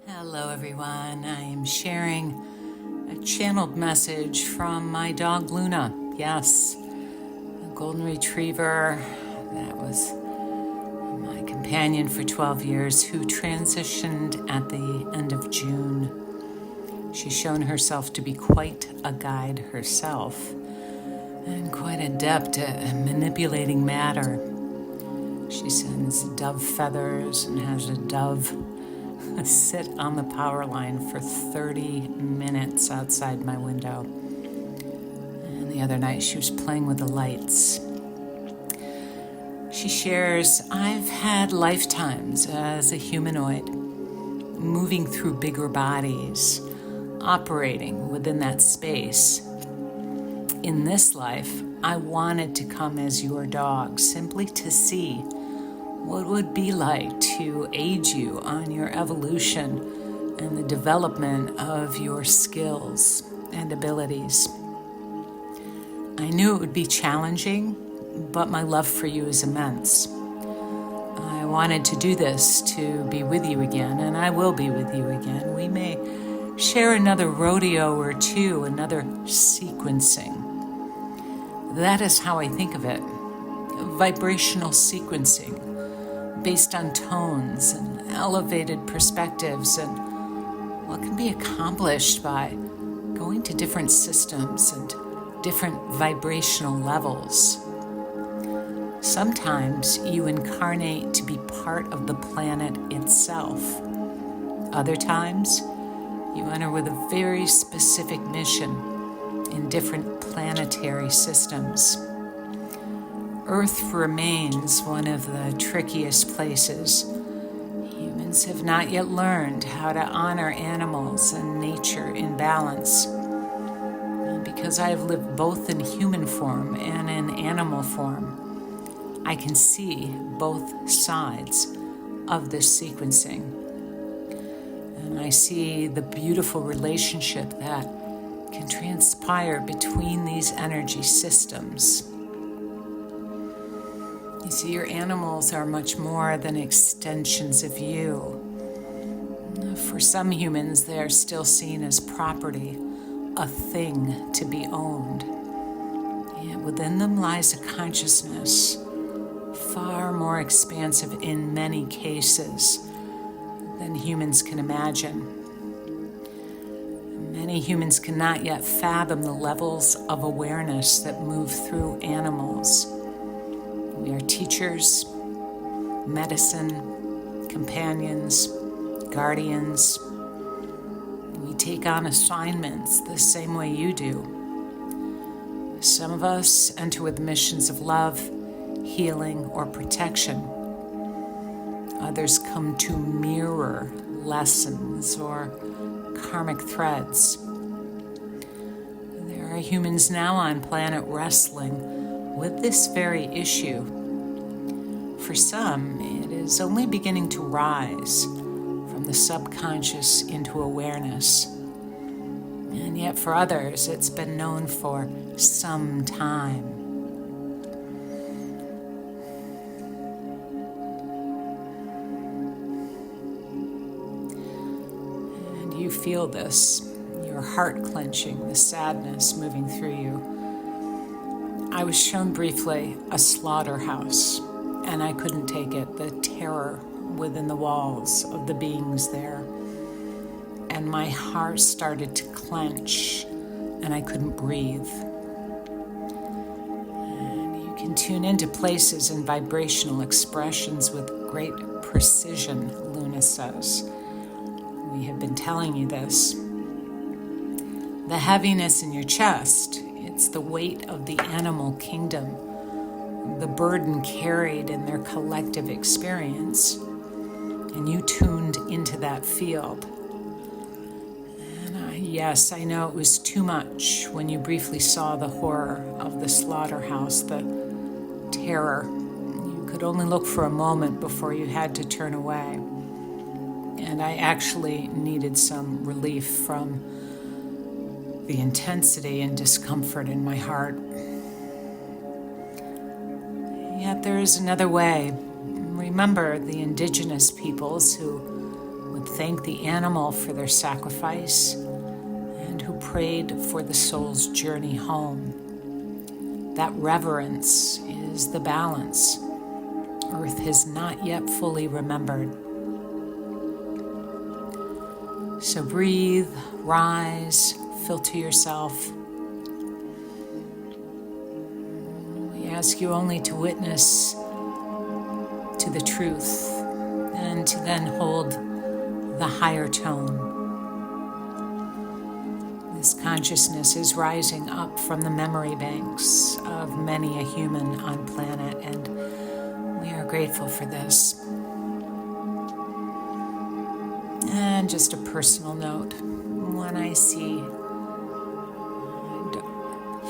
Hello, everyone. I am sharing a channeled message from my dog Luna. Yes, a golden retriever that was my companion for 12 years who transitioned at the end of June. She's shown herself to be quite a guide herself and quite adept at manipulating matter. She sends dove feathers and has a dove sit on the power line for 30 minutes outside my window. And the other night she was playing with the lights. She shares, I've had lifetimes as a humanoid, moving through bigger bodies, operating within that space. In this life, I wanted to come as your dog, simply to see what it would be like to aid you on your evolution and the development of your skills and abilities. I knew it would be challenging, but my love for you is immense. I wanted to do this to be with you again, and I will be with you again. We may share another rodeo or two, another sequencing. That is how I think of it. Vibrational sequencing, based on tones and elevated perspectives and what can be accomplished by going to different systems and different vibrational levels. Sometimes you incarnate to be part of the planet itself. Other times, you enter with a very specific mission in different planetary systems. Earth remains one of the trickiest places. Humans have not yet learned how to honor animals and nature in balance. And because I have lived both in human form and in animal form, I can see both sides of this sequencing. And I see the beautiful relationship that can transpire between these energy systems. You see, your animals are much more than extensions of you. For some humans, they are still seen as property, a thing to be owned. Yet within them lies a consciousness, far more expansive in many cases than humans can imagine. Many humans cannot yet fathom the levels of awareness that move through animals. We are teachers, medicine, companions, guardians. We take on assignments the same way you do. Some of us enter with missions of love, healing, or protection. Others come to mirror lessons or karmic threads. There are humans now on planet wrestling with this very issue. For some, it is only beginning to rise from the subconscious into awareness. And yet for others, it's been known for some time. And you feel this, your heart clenching, the sadness moving through you. I was shown briefly a slaughterhouse, and I couldn't take it, the terror within the walls of the beings there. And my heart started to clench, and I couldn't breathe. And you can tune into places and vibrational expressions with great precision, Luna says. We have been telling you this. The heaviness in your chest, it's the weight of the animal kingdom, the burden carried in their collective experience, and you tuned into that field. And yes, I know it was too much when you briefly saw the horror of the slaughterhouse, the terror. You could only look for a moment before you had to turn away. And I actually needed some relief from the intensity and discomfort in my heart. Yet there is another way. Remember the indigenous peoples who, with and thank the animal for their sacrifice and who prayed for the soul's journey home. That reverence is the balance Earth has not yet fully remembered. So breathe, rise, filter yourself. We ask you only to witness to the truth and to then hold the higher tone. This consciousness is rising up from the memory banks of many a human on planet, and we are grateful for this. And just a personal note, when I see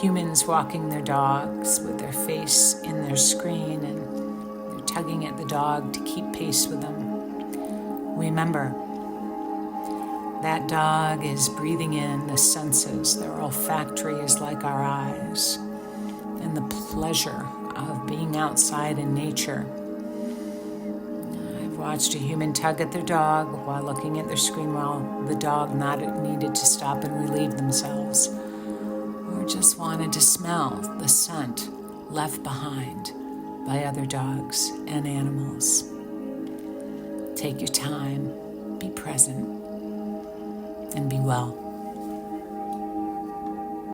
humans walking their dogs with their face in their screen and they're tugging at the dog to keep pace with them, remember that dog is breathing in the senses. Their olfactory is like our eyes, and the pleasure of being outside in nature. I've watched a human tug at their dog while looking at their screen while the dog needed to stop and relieve themselves, or just wanted to smell the scent left behind by other dogs and animals. Take your time, be present, and be well.